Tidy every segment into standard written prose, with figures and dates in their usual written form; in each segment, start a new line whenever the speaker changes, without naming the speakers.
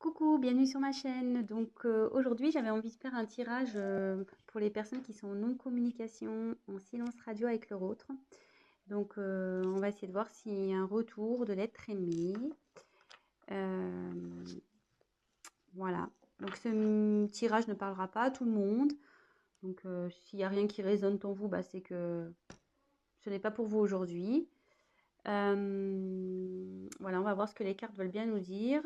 Coucou, bienvenue sur ma chaîne. Donc aujourd'hui, j'avais envie de faire un tirage pour les personnes qui sont en non-communication, en silence radio avec leur autre. Donc on va essayer de voir s'il y a un retour de l'être aimé. Euh, voilà. Donc ce tirage ne parlera pas à tout le monde. Donc s'il n'y a rien qui résonne en vous, bah, c'est que ce n'est pas pour vous aujourd'hui. Voilà, on va voir ce que les cartes veulent bien nous dire.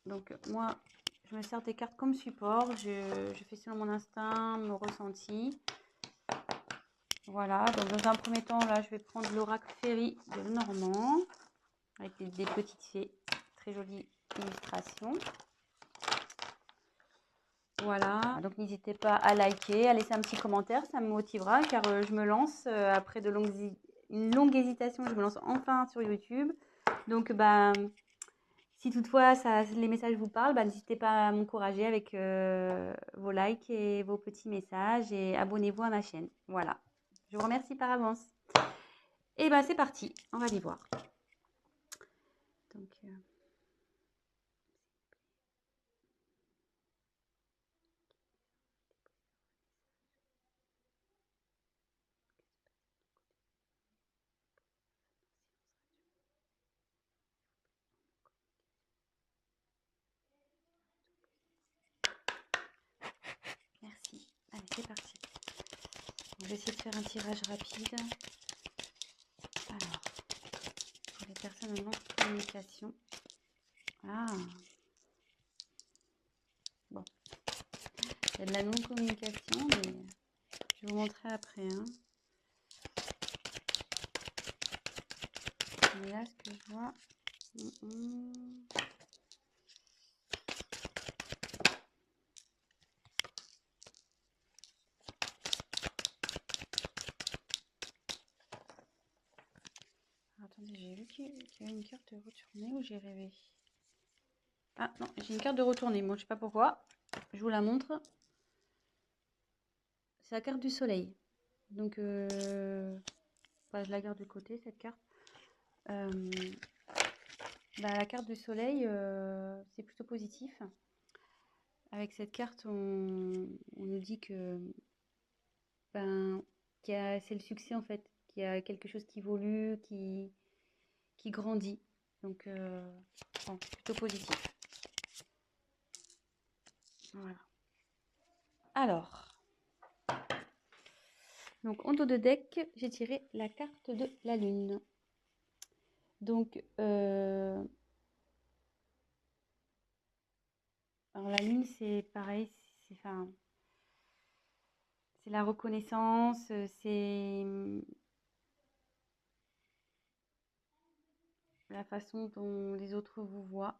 Donc moi, je me sers des cartes comme support. Je fais selon mon instinct, mon ressenti. Voilà, donc dans un premier temps, là, je vais prendre l'oracle Féerie de Lenormand avec des petites fées. Très jolie illustration. Voilà, donc n'hésitez pas à liker, à laisser un petit commentaire, ça me motivera car je me lance après une longue hésitation, je me lance enfin sur YouTube. Donc, bah, si toutefois les messages vous parlent, bah, n'hésitez pas à m'encourager avec vos likes et vos petits messages et abonnez-vous à ma chaîne. Voilà, je vous remercie par avance. Et bah c'est parti, on va les voir. Donc, merci. Allez, c'est parti. On va essayer de faire un tirage rapide. Alors, pour les personnes en non-communication. Ah, bon. Il y a de la non-communication, mais je vais vous montrer après. Hein. Mais là, ce que je vois... Attendez, j'ai vu qu'il y avait une carte de retournée ou j'ai rêvé? Ah non, j'ai une carte de retournée. Moi, je sais pas pourquoi. Je vous la montre. C'est la carte du soleil. Donc, bah, je la garde de côté, cette carte. Bah, la carte du soleil, c'est plutôt positif. Avec cette carte, on nous dit que ben, c'est le succès en fait, qu'il y a quelque chose qui évolue, qui grandit. Donc, bon, plutôt positif. Voilà. Alors, donc en dos de deck, j'ai tiré la carte de la lune. Donc, alors la lune, c'est pareil, c'est la reconnaissance, c'est la façon dont les autres vous voient.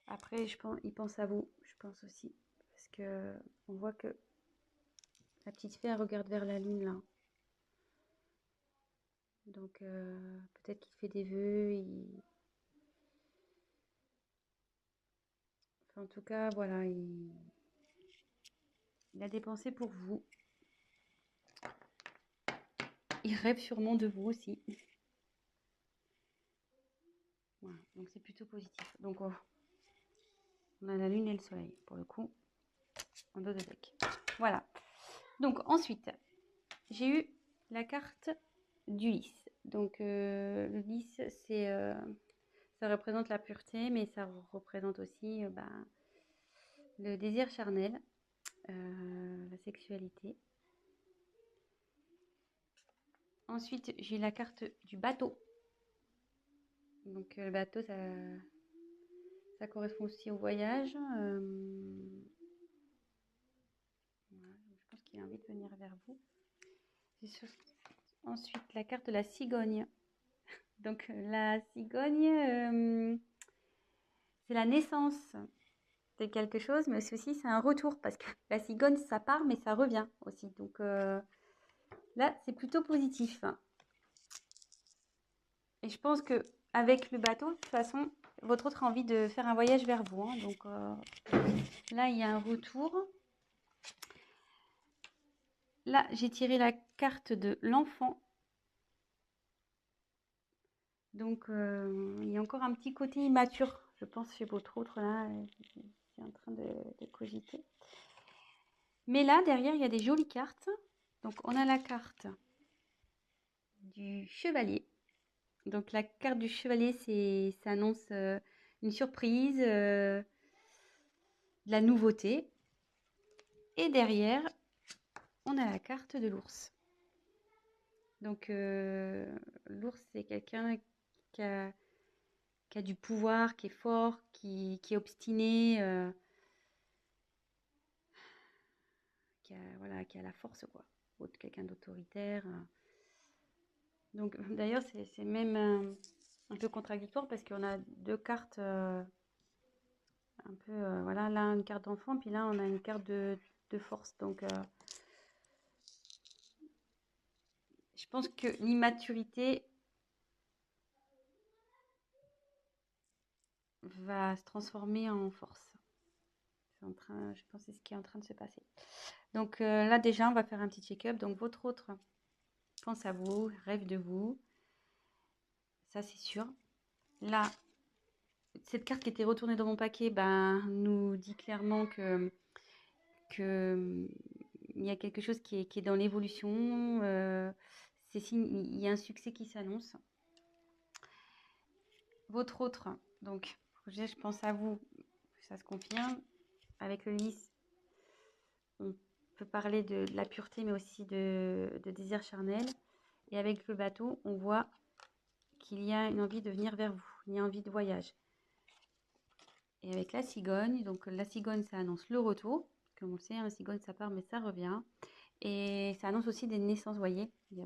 Après, ils pensent à vous, je pense aussi. Parce que on voit que la petite fée, elle regarde vers la lune, là. Donc, peut-être qu'il fait des vœux. Enfin, en tout cas, voilà, il a des pensées pour vous. Il rêve sûrement de vous aussi. Voilà, donc c'est plutôt positif. Donc, on a la lune et le soleil, pour le coup, en dos de deck. Voilà. Donc, ensuite, j'ai eu la carte du lys. Donc, le lys, ça représente la pureté, mais ça représente aussi le désir charnel, la sexualité. Ensuite, j'ai la carte du bateau. Donc, le bateau, ça correspond aussi au voyage. Voilà, je pense qu'il a envie de venir vers vous. Ensuite, la carte de la cigogne. Donc, la cigogne, c'est la naissance de quelque chose, mais aussi c'est un retour parce que la cigogne, ça part, mais ça revient aussi. Donc, là, c'est plutôt positif. Et je pense que avec le bateau, de toute façon, votre autre a envie de faire un voyage vers vous. Hein. Donc, là, il y a un retour. Là, j'ai tiré la carte de l'enfant. Donc, il y a encore un petit côté immature, je pense, chez votre autre, là. C'est en train de cogiter. Mais là, derrière, il y a des jolies cartes. Donc, on a la carte du chevalier. Donc, la carte du chevalier, ça annonce une surprise, de la nouveauté. Et derrière, on a la carte de l'ours. Donc, l'ours, c'est quelqu'un qui a du pouvoir, qui est fort, qui est obstiné, voilà, qui a la force, quoi. Quelqu'un d'autoritaire. Donc, d'ailleurs, c'est même un peu contradictoire parce qu'on a deux cartes un peu, voilà, là, une carte d'enfant, puis là, on a une carte de force. Donc, je pense que l'immaturité va se transformer en force. Je pense que c'est ce qui est en train de se passer. Donc là, déjà, on va faire un petit check-up. Donc, votre autre pense à vous, rêve de vous. Ça, c'est sûr. Là, cette carte qui était retournée dans mon paquet nous dit clairement que il y a quelque chose qui est dans l'évolution. Il y a un succès qui s'annonce. Votre autre, donc, projet, je pense à vous, ça se confirme. Avec le lys, on peut parler de la pureté, mais aussi de désir charnel. Et avec le bateau, on voit qu'il y a une envie de venir vers vous, il y a envie de voyage. Et avec la cigogne, donc la cigogne, ça annonce le retour. Comme on le sait, la cigogne, ça part, mais ça revient. Et ça annonce aussi des naissances, vous voyez. Il y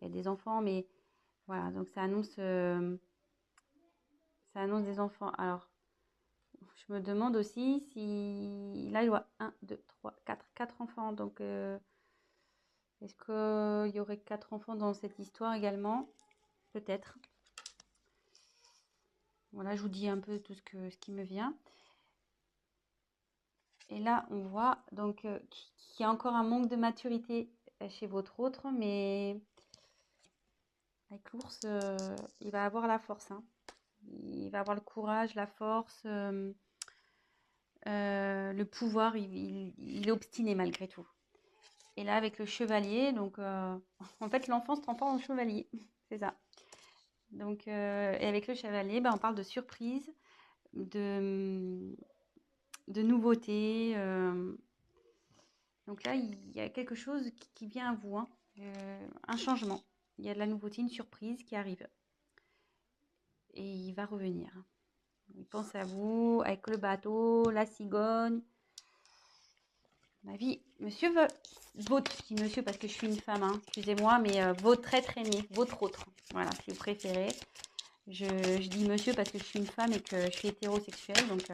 a des enfants, mais voilà, donc ça annonce des enfants. Alors, je me demande aussi si... Là, je vois 1, 2, 3, 4 enfants. Donc, est-ce qu'il y aurait 4 enfants dans cette histoire également? Peut-être. Voilà, je vous dis un peu tout ce qui me vient. Et là, on voit donc qu'il y a encore un manque de maturité chez votre autre, mais avec l'ours, il va avoir la force, hein. Il va avoir le courage, la force, le pouvoir. Il est obstiné malgré tout. Et là, avec le chevalier, donc en fait, l'enfant se transforme en chevalier. C'est ça. Donc, et avec le chevalier, on parle de surprise, de nouveauté. Donc là, il y a quelque chose qui vient à vous, hein. Un changement. Il y a de la nouveauté, une surprise qui arrive. Et il va revenir. Il pense à vous, avec le bateau, la cigogne. Ma vie, monsieur votre, je dis monsieur parce que je suis une femme, hein, excusez-moi, mais votre être aimé, votre autre. Voilà, si vous préférez. Je dis monsieur parce que je suis une femme et que je suis hétérosexuelle, donc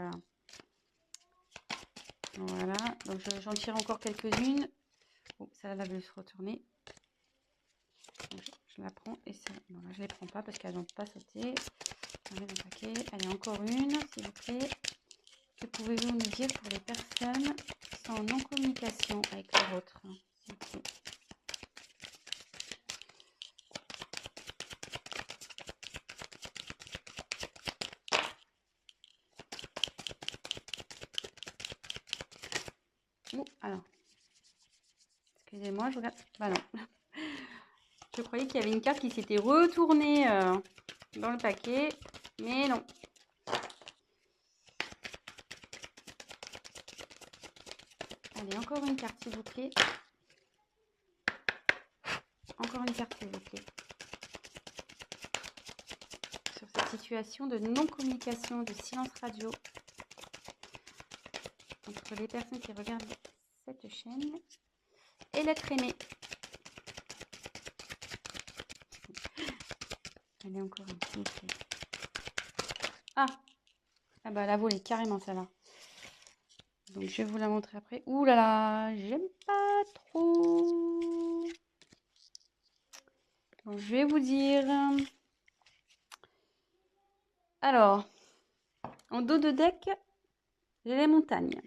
voilà. Donc j'en tire encore quelques-unes. Oh, ça va se retourner. Donc, je la prends et ça. Non, là, je ne les prends pas parce qu'elles n'ont pas sauté. On met dans le paquet. Allez, encore une, s'il vous plaît. Que pouvez-vous nous dire pour les personnes qui sont en non-communication avec leur autre, s'il vous plaît? Oh, alors. Excusez-moi, je regarde. Bah non. Je croyais qu'il y avait une carte qui s'était retournée dans le paquet, mais non. Allez, encore une carte, s'il vous plaît. Encore une carte, s'il vous plaît. Sur cette situation de non-communication, de silence radio entre les personnes qui regardent cette chaîne et l'être aimé. Allez, encore une, s'il vous plaît. Ah bah la volée, carrément, ça va. Donc, je vais vous la montrer après. Ouh là là, j'aime pas trop. Donc, je vais vous dire. Alors, en dos de deck, j'ai les montagnes.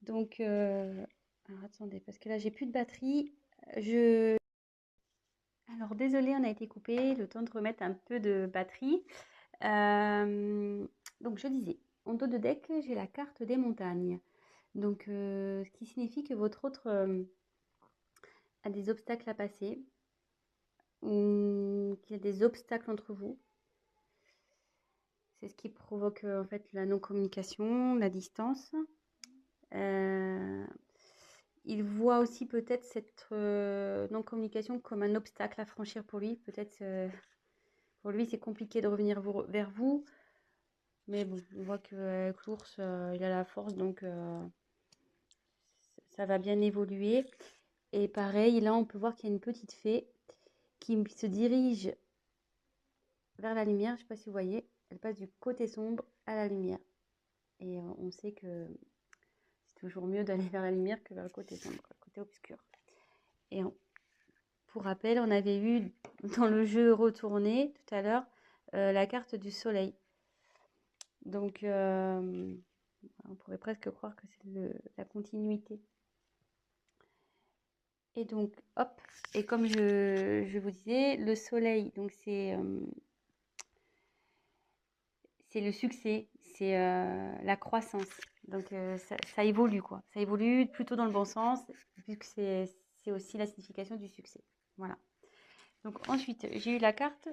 Donc, alors attendez, parce que là, j'ai plus de batterie. Alors, désolé, on a été coupé. Le temps de remettre un peu de batterie. Donc, je disais, en dos de deck, j'ai la carte des montagnes. Donc, ce qui signifie que votre autre a des obstacles à passer, ou qu'il y a des obstacles entre vous. C'est ce qui provoque en fait la non-communication, la distance. Il voit aussi peut-être cette non-communication comme un obstacle à franchir pour lui. Peut-être pour lui c'est compliqué de revenir vers vous. Mais bon, on voit qu'avec l'ours, il a la force, donc ça va bien évoluer. Et pareil, là on peut voir qu'il y a une petite fée qui se dirige vers la lumière. Je ne sais pas si vous voyez, elle passe du côté sombre à la lumière. Et on sait que c'est toujours mieux d'aller vers la lumière que vers le côté sombre, le côté obscur. Et pour rappel, on avait vu dans le jeu retourné tout à l'heure la carte du soleil. Donc, on pourrait presque croire que c'est la continuité. Et donc, hop, et comme je vous disais, le soleil, donc c'est le succès, c'est la croissance. Donc, ça évolue, quoi. Ça évolue plutôt dans le bon sens, puisque c'est aussi la signification du succès. Voilà. Donc, ensuite, j'ai eu la carte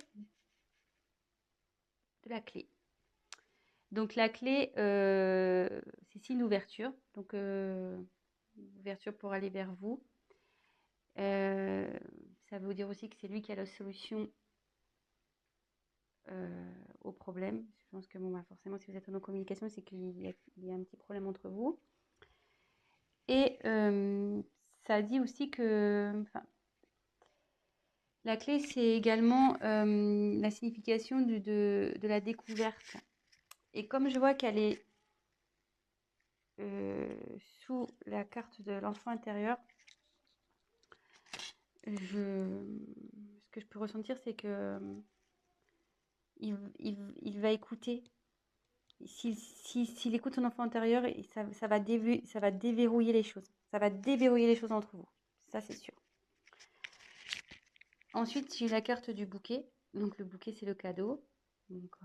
de la clé. Donc, la clé, c'est signe d'ouverture. Donc, ouverture pour aller vers vous. Ça veut dire aussi que c'est lui qui a la solution au problème. Je pense que bon, bah, forcément, si vous êtes en communication, c'est qu'il y a un petit problème entre vous. Et ça dit aussi que la clé, c'est également la signification de la découverte. Et comme je vois qu'elle est sous la carte de l'enfant intérieur, ce que je peux ressentir, c'est que il va écouter. S'il écoute son enfant intérieur, ça va déverrouiller les choses. Ça va déverrouiller les choses entre vous. Ça, c'est sûr. Ensuite, j'ai la carte du bouquet. Donc, le bouquet, c'est le cadeau. Donc,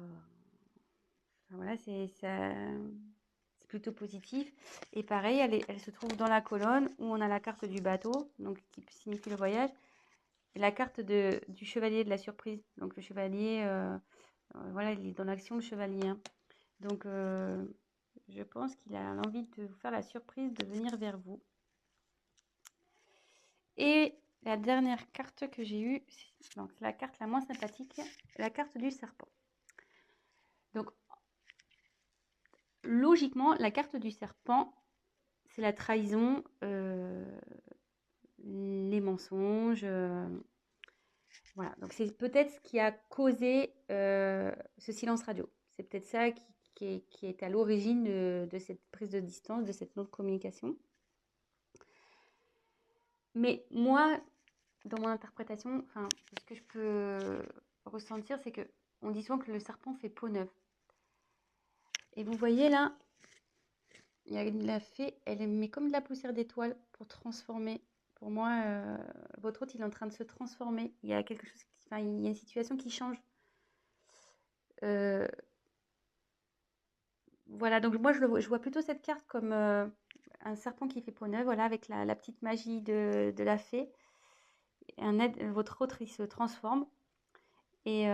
voilà, c'est plutôt positif. Et pareil, elle se trouve dans la colonne où on a la carte du bateau, donc qui signifie le voyage, et la carte du chevalier de la surprise. Donc, le chevalier, voilà, il est dans l'action, le chevalier. Hein. Donc, je pense qu'il a l'envie de vous faire la surprise de venir vers vous. Et la dernière carte que j'ai eue, donc la carte la moins sympathique, la carte du serpent. Donc, logiquement, la carte du serpent, c'est la trahison, les mensonges. Voilà, donc c'est peut-être ce qui a causé ce silence radio. C'est peut-être ça qui est à l'origine de cette prise de distance, de cette non-communication. Mais moi, dans mon interprétation, ce que je peux ressentir, c'est que on dit souvent que le serpent fait peau neuve. Et vous voyez là, il y a la fée, elle met comme de la poussière d'étoile pour transformer. Pour moi, votre hôte, il est en train de se transformer. Il y a quelque chose, il y a une situation qui change. Voilà, donc moi, je vois plutôt cette carte comme un serpent qui fait peau neuve, voilà, avec la petite magie de la fée. Votre autre, il se transforme. Et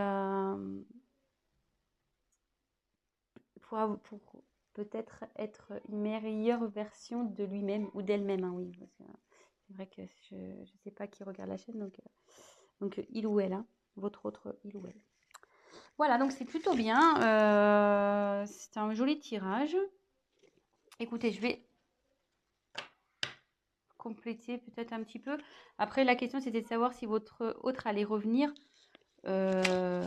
pour peut-être être une meilleure version de lui-même ou d'elle-même, hein, oui. Parce que c'est vrai que je ne sais pas qui regarde la chaîne, donc il ou elle, hein, votre autre il ou elle. Voilà, donc c'est plutôt bien. C'est un joli tirage. Écoutez, je vais compléter peut-être un petit peu. Après, la question, c'était de savoir si votre autre allait revenir. Là,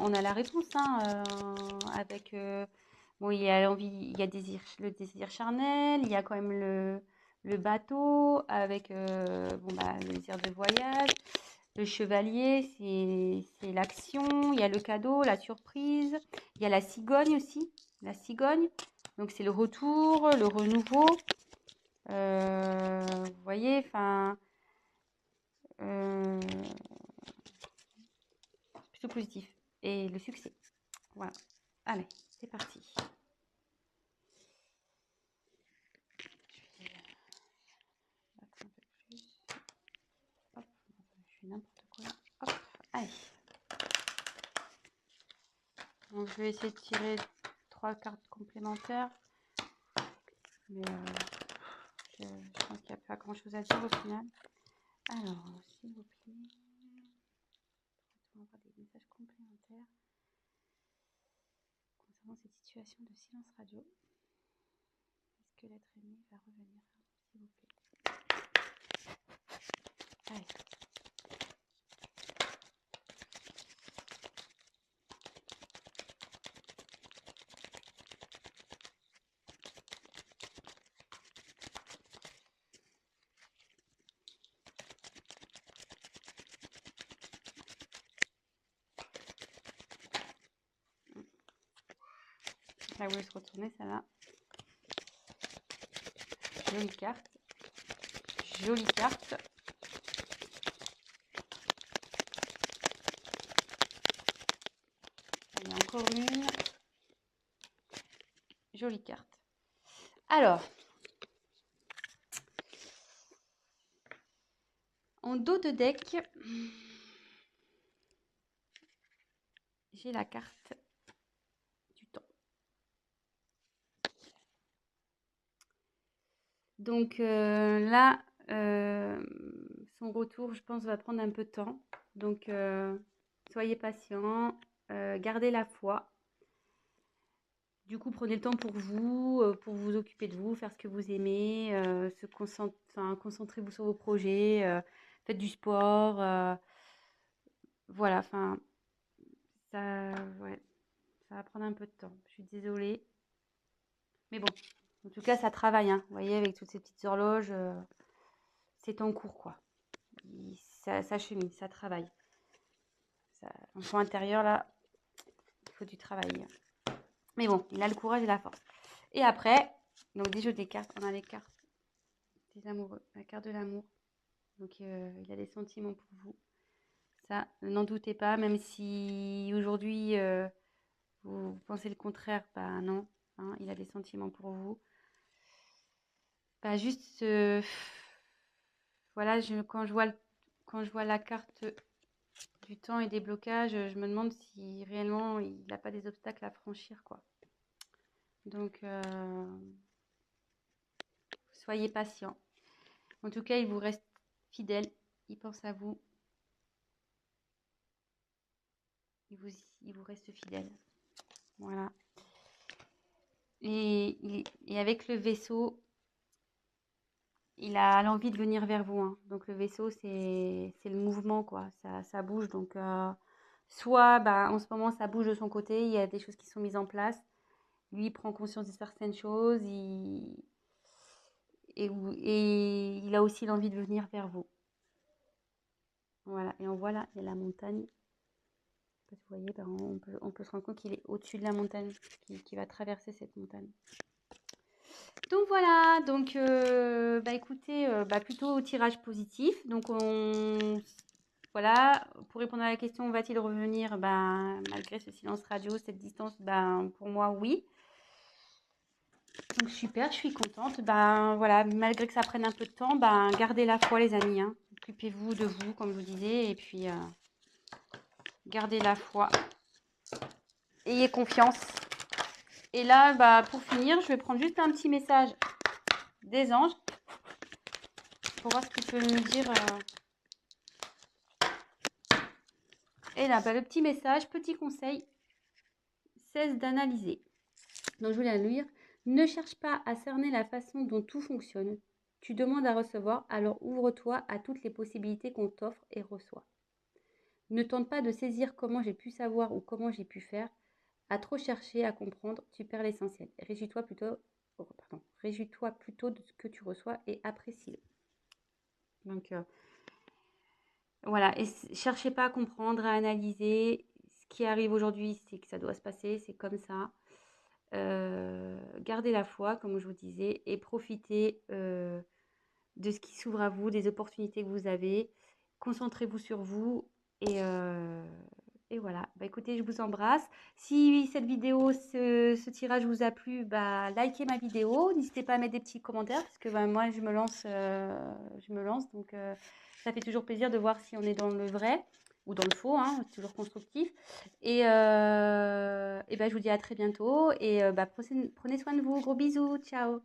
on a la réponse, hein, avec... bon, il y a l'envie, il y a le désir charnel, il y a quand même le bateau, avec le désir de voyage. Le chevalier, c'est l'action. Il y a le cadeau, la surprise. Il y a la cigogne aussi. La cigogne. Donc, c'est le retour, le renouveau. voyez, enfin, plutôt positif. Et le succès. Voilà. Allez, c'est parti. Je vais battre un peu plus. Hop, je fais n'importe quoi. Hop, allez. Donc, je vais essayer de tirer 3 cartes complémentaires. Mais je pense qu'il n'y a pas grand chose à dire au final. Alors, s'il vous plaît, on va avoir des messages complémentaires concernant cette situation de silence radio. Est-ce que l'être aimé va revenir, s'il vous plaît? Allez. Ça voulait se retourner, ça là. Jolie carte. Jolie carte. Il y a encore une. Jolie carte. Alors, en dos de deck, j'ai la carte du temps. Donc là, son retour, je pense, va prendre un peu de temps. Donc, soyez patient, gardez la foi. Du coup, prenez le temps pour vous occuper de vous, faire ce que vous aimez, concentrez-vous sur vos projets, faites du sport. Voilà, enfin, ouais, ça va prendre un peu de temps. Je suis désolée. Mais bon, en tout cas, ça travaille, hein. Vous voyez, avec toutes ces petites horloges, c'est en cours, quoi. Ça chemine, ça travaille. L'enfant intérieur, là, il faut du travail. Mais bon, il a le courage et la force. Et après, donc des jeux des cartes, on a les cartes des amoureux, la carte de l'amour. Donc il a des sentiments pour vous. Ça, n'en doutez pas, même si aujourd'hui vous pensez le contraire, bah non, hein, il a des sentiments pour vous. Bah juste, voilà, quand je vois la carte du temps et des blocages, je me demande si réellement il n'a pas des obstacles à franchir, quoi. Donc, soyez patient. En tout cas, il vous reste fidèle. Il pense à vous. Il vous reste fidèle. Voilà. Et avec le vaisseau, il a l'envie de venir vers vous, hein. Donc, le vaisseau, c'est le mouvement, quoi. Ça bouge. Donc, soit, bah, en ce moment, ça bouge de son côté. Il y a des choses qui sont mises en place. Lui, il prend conscience de certaines choses. Et il a aussi l'envie de venir vers vous. Voilà. Et on voit là, il y a la montagne. Vous voyez, ben, on peut se rendre compte qu'il est au-dessus de la montagne, qui va traverser cette montagne. Donc voilà, donc bah écoutez, bah plutôt au tirage positif. Donc voilà, pour répondre à la question, va-t-il revenir? Ben, malgré ce silence radio, cette distance, ben pour moi oui. Donc super, je suis contente. Ben voilà, malgré que ça prenne un peu de temps, ben gardez la foi les amis, hein. Occupez-vous de vous, comme je vous disais, et puis gardez la foi. Ayez confiance. Et là, bah, pour finir, je vais prendre juste un petit message des anges pour voir ce qu'ils peuvent me dire. Et là, bah, le petit message, petit conseil, cesse d'analyser. Donc, je voulais la lire. Ne cherche pas à cerner la façon dont tout fonctionne. Tu demandes à recevoir, alors ouvre-toi à toutes les possibilités qu'on t'offre et reçois. Ne tente pas de saisir comment j'ai pu savoir ou comment j'ai pu faire. À trop chercher à comprendre, tu perds l'essentiel. Réjouis-toi plutôt de ce que tu reçois et apprécie-le. Donc, voilà, et cherchez pas à comprendre, à analyser. Ce qui arrive aujourd'hui, c'est que ça doit se passer, c'est comme ça. Gardez la foi, comme je vous disais, et profitez de ce qui s'ouvre à vous, des opportunités que vous avez. Concentrez-vous sur vous et voilà. Bah, écoutez, je vous embrasse. Si cette vidéo, ce tirage vous a plu, bah, likez ma vidéo. N'hésitez pas à mettre des petits commentaires parce que bah, moi, je me lance. Donc, ça fait toujours plaisir de voir si on est dans le vrai ou dans le faux, hein, c'est toujours constructif. Et bah, je vous dis à très bientôt. Et bah, prenez soin de vous. Gros bisous. Ciao.